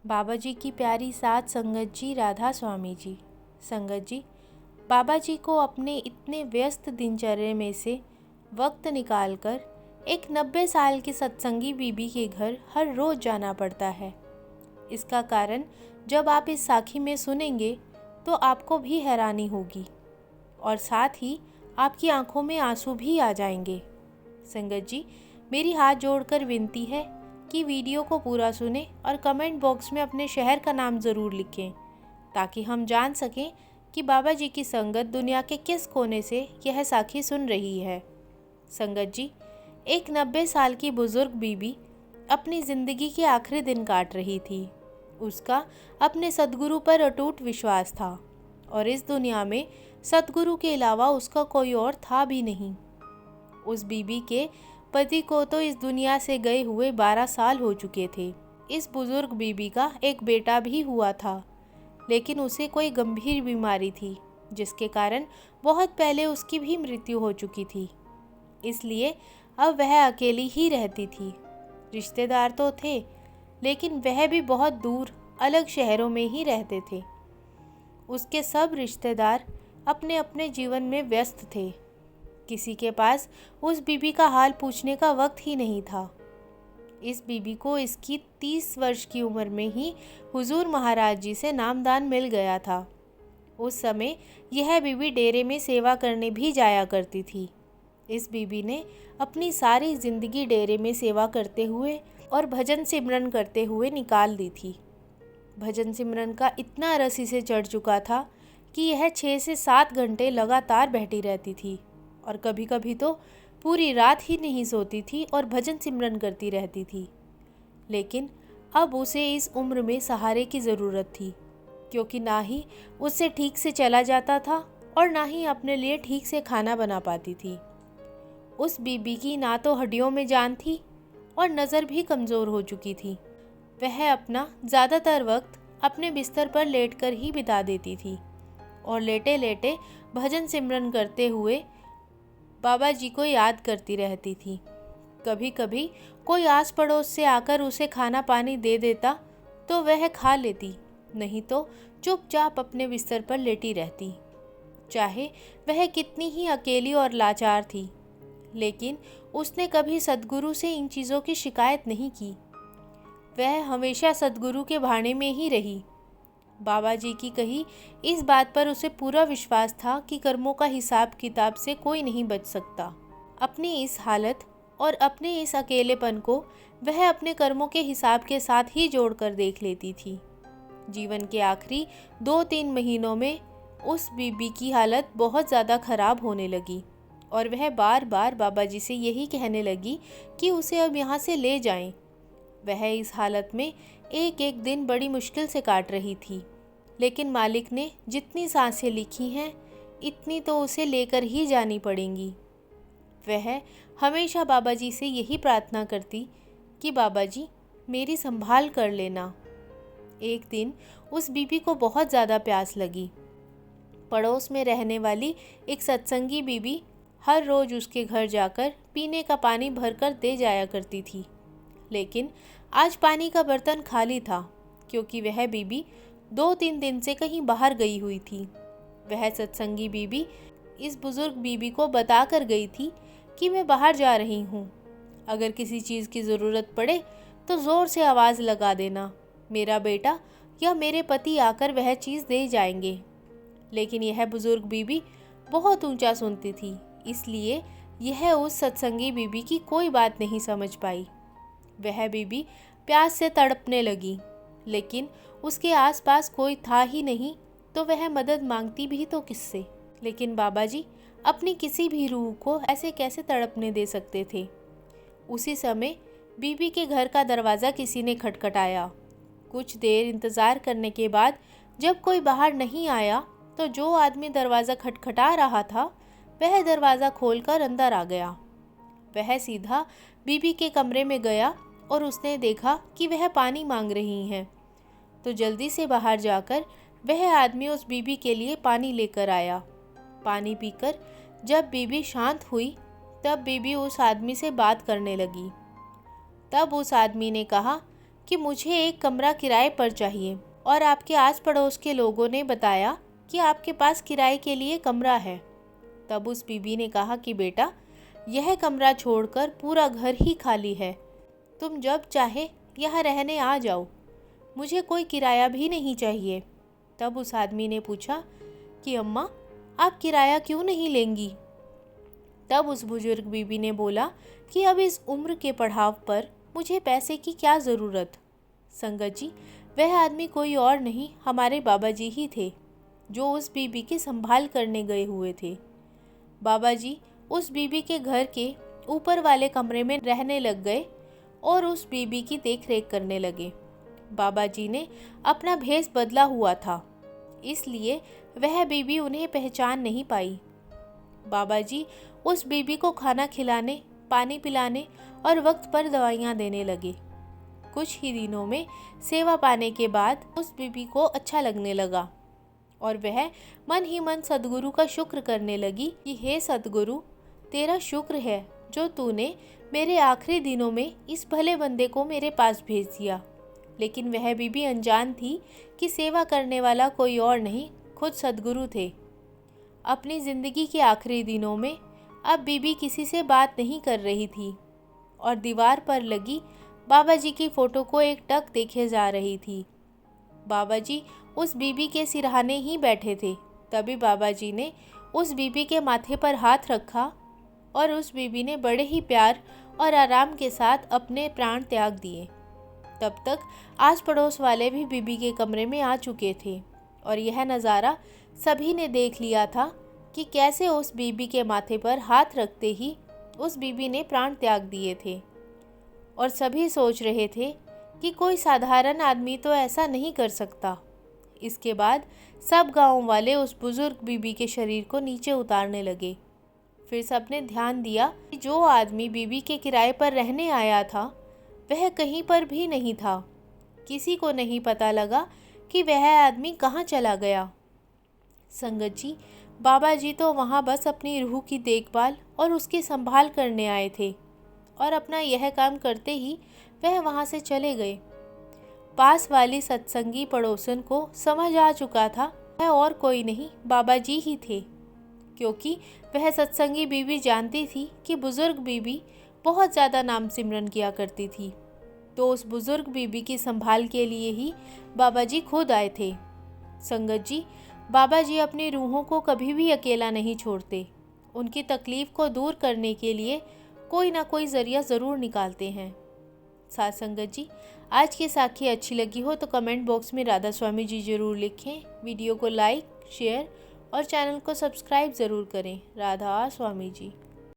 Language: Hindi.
बाबा जी की प्यारी साथ संगत जी राधा स्वामी जी। संगत जी, बाबा जी को अपने इतने व्यस्त दिनचर्या में से वक्त निकालकर एक 90 साल की सत्संगी बीबी के घर हर रोज जाना पड़ता है। इसका कारण जब आप इस साखी में सुनेंगे तो आपको भी हैरानी होगी और साथ ही आपकी आंखों में आंसू भी आ जाएंगे। संगत जी, मेरी हाथ जोड़कर विनती है कि वीडियो को पूरा सुने और कमेंट बॉक्स में अपने शहर का नाम ज़रूर लिखें ताकि हम जान सकें कि बाबा जी की संगत दुनिया के किस कोने से यह साखी सुन रही है। संगत जी, एक 90 साल की बुजुर्ग बीबी अपनी ज़िंदगी के आखिरी दिन काट रही थी। उसका अपने सद्गुरु पर अटूट विश्वास था और इस दुनिया में सद्गुरु के अलावा उसका कोई और था भी नहीं। उस बीबी के पति को तो इस दुनिया से गए हुए 12 साल हो चुके थे। इस बुजुर्ग बीबी का एक बेटा भी हुआ था, लेकिन उसे कोई गंभीर बीमारी थी जिसके कारण बहुत पहले उसकी भी मृत्यु हो चुकी थी। इसलिए अब वह अकेली ही रहती थी। रिश्तेदार तो थे, लेकिन वह भी बहुत दूर अलग शहरों में ही रहते थे। उसके सब रिश्तेदार अपने अपने जीवन में व्यस्त थे। किसी के पास उस बीबी का हाल पूछने का वक्त ही नहीं था। इस बीबी को इसकी 30 वर्ष की उम्र में ही हुजूर महाराज जी से नामदान मिल गया था। उस समय यह बीबी डेरे में सेवा करने भी जाया करती थी। इस बीबी ने अपनी सारी जिंदगी डेरे में सेवा करते हुए और भजन सिमरन करते हुए निकाल दी थी। भजन सिमरन का इतना रस इसे चढ़ चुका था कि यह 6 से 7 घंटे लगातार बैठी रहती थी और कभी कभी तो पूरी रात ही नहीं सोती थी और भजन सिमरन करती रहती थी। लेकिन अब उसे इस उम्र में सहारे की ज़रूरत थी, क्योंकि ना ही उससे ठीक से चला जाता था और ना ही अपने लिए ठीक से खाना बना पाती थी। उस बीबी की ना तो हड्डियों में जान थी और नज़र भी कमज़ोर हो चुकी थी। वह अपना ज़्यादातर वक्त अपने बिस्तर पर लेटकर ही बिता देती थी और लेटे लेटे भजन सिमरन करते हुए बाबा जी को याद करती रहती थी। कभी कभी कोई आस पड़ोस से आकर उसे खाना पानी दे देता तो वह खा लेती, नहीं तो चुपचाप अपने बिस्तर पर लेटी रहती। चाहे वह कितनी ही अकेली और लाचार थी, लेकिन उसने कभी सद्गुरु से इन चीज़ों की शिकायत नहीं की। वह हमेशा सद्गुरु के भाने में ही रही। बाबा जी की कही इस बात पर उसे पूरा विश्वास था कि कर्मों का हिसाब किताब से कोई नहीं बच सकता। अपनी इस हालत और अपने इस अकेलेपन को वह अपने कर्मों के हिसाब के साथ ही जोड़कर देख लेती थी। जीवन के आखिरी 2-3 महीनों में उस बीबी की हालत बहुत ज़्यादा खराब होने लगी और वह बार बार बाबा जी से यही कहने लगी कि उसे अब यहाँ से ले जाएं। वह इस हालत में एक एक दिन बड़ी मुश्किल से काट रही थी, लेकिन मालिक ने जितनी सांसें लिखी हैं इतनी तो उसे लेकर ही जानी पड़ेंगी। वह हमेशा बाबा जी से यही प्रार्थना करती कि बाबा जी मेरी संभाल कर लेना। एक दिन उस बीबी को बहुत ज़्यादा प्यास लगी। पड़ोस में रहने वाली एक सत्संगी बीबी हर रोज़ उसके घर जाकर पीने का पानी भरकर दे जाया करती थी, लेकिन आज पानी का बर्तन खाली था, क्योंकि वह बीबी 2-3 दिन से कहीं बाहर गई हुई थी। वह सत्संगी बीबी इस बुजुर्ग बीबी को बता कर गई थी कि मैं बाहर जा रही हूँ, अगर किसी चीज़ की ज़रूरत पड़े तो ज़ोर से आवाज़ लगा देना, मेरा बेटा या मेरे पति आकर वह चीज़ दे जाएंगे। लेकिन यह बुजुर्ग बीबी बहुत ऊंचा सुनती थी, इसलिए यह उस सत्संगी बीबी की कोई बात नहीं समझ पाई। वह बीबी प्यास से तड़पने लगी, लेकिन उसके आसपास कोई था ही नहीं, तो वह मदद मांगती भी तो किससे। लेकिन बाबा जी अपनी किसी भी रूह को ऐसे कैसे तड़पने दे सकते थे। उसी समय बीबी के घर का दरवाज़ा किसी ने खटखटाया। कुछ देर इंतज़ार करने के बाद जब कोई बाहर नहीं आया तो जो आदमी दरवाज़ा खटखटा रहा था वह दरवाज़ा खोलकर अंदर आ गया। वह सीधा बीबी के कमरे में गया और उसने देखा कि वह पानी मांग रही हैं, तो जल्दी से बाहर जाकर वह आदमी उस बीबी के लिए पानी लेकर आया। पानी पीकर जब बीबी शांत हुई तब बीबी उस आदमी से बात करने लगी। तब उस आदमी ने कहा कि मुझे एक कमरा किराए पर चाहिए और आपके आस पड़ोस के लोगों ने बताया कि आपके पास किराए के लिए कमरा है। तब उस बीबी ने कहा कि बेटा, यह कमरा छोड़कर पूरा घर ही खाली है, तुम जब चाहे यहाँ रहने आ जाओ, मुझे कोई किराया भी नहीं चाहिए। तब उस आदमी ने पूछा कि अम्मा, आप किराया क्यों नहीं लेंगी? तब उस बुजुर्ग बीबी ने बोला कि अब इस उम्र के पड़ाव पर मुझे पैसे की क्या ज़रूरत। संगत जी, वह आदमी कोई और नहीं, हमारे बाबा जी ही थे, जो उस बीबी की संभाल करने गए हुए थे। बाबा जी उस बीबी के घर के ऊपर वाले कमरे में रहने लग गए और उस बीबी की देखरेख करने लगे। बाबा जी ने अपना भेष बदला हुआ था, इसलिए वह बीबी उन्हें पहचान नहीं पाई। बाबा जी उस बीबी को खाना खिलाने, पानी पिलाने और वक्त पर दवाइयाँ देने लगे। कुछ ही दिनों में सेवा पाने के बाद उस बीबी को अच्छा लगने लगा और वह मन ही मन सद्गुरु का शुक्र करने लगी कि हे सद्गुरु, तेरा शुक्र है जो तूने मेरे आखिरी दिनों में इस भले बंदे को मेरे पास भेज दिया। लेकिन वह बीबी अनजान थी कि सेवा करने वाला कोई और नहीं, खुद सद्गुरु थे। अपनी ज़िंदगी के आखिरी दिनों में अब बीबी किसी से बात नहीं कर रही थी और दीवार पर लगी बाबा जी की फ़ोटो को एकटक देखे जा रही थी। बाबा जी उस बीबी के सिरहाने ही बैठे थे। तभी बाबा जी ने उस बीबी के माथे पर हाथ रखा और उस बीबी ने बड़े ही प्यार और आराम के साथ अपने प्राण त्याग दिए। तब तक आस पड़ोस वाले भी बीबी के कमरे में आ चुके थे और यह नज़ारा सभी ने देख लिया था कि कैसे उस बीबी के माथे पर हाथ रखते ही उस बीबी ने प्राण त्याग दिए थे। और सभी सोच रहे थे कि कोई साधारण आदमी तो ऐसा नहीं कर सकता। इसके बाद सब गांव वाले उस बुजुर्ग बीबी के शरीर को नीचे उतारने लगे। फिर सबने ध्यान दिया कि जो आदमी बीबी के किराए पर रहने आया था वह कहीं पर भी नहीं था। किसी को नहीं पता लगा कि वह आदमी कहाँ चला गया। संगत जी, बाबा जी तो वहाँ बस अपनी रूह की देखभाल और उसकी संभाल करने आए थे और अपना यह काम करते ही वह वहाँ से चले गए। पास वाली सत्संगी पड़ोसन को समझ आ चुका था वह और कोई नहीं, बाबा जी ही थे, क्योंकि वह सत्संगी बीबी जानती थी कि बुजुर्ग बीबी बहुत ज़्यादा नाम सिमरन किया करती थी। तो उस बुजुर्ग बीबी की संभाल के लिए ही बाबा जी खुद आए थे। संगत जी, बाबा जी अपनी रूहों को कभी भी अकेला नहीं छोड़ते। उनकी तकलीफ़ को दूर करने के लिए कोई ना कोई ज़रिया ज़रूर निकालते हैं। साथ संगत जी, आज की साखी अच्छी लगी हो तो कमेंट बॉक्स में राधा स्वामी जी ज़रूर लिखें। वीडियो को लाइक, शेयर और चैनल को सब्सक्राइब ज़रूर करें। राधा स्वामी जी।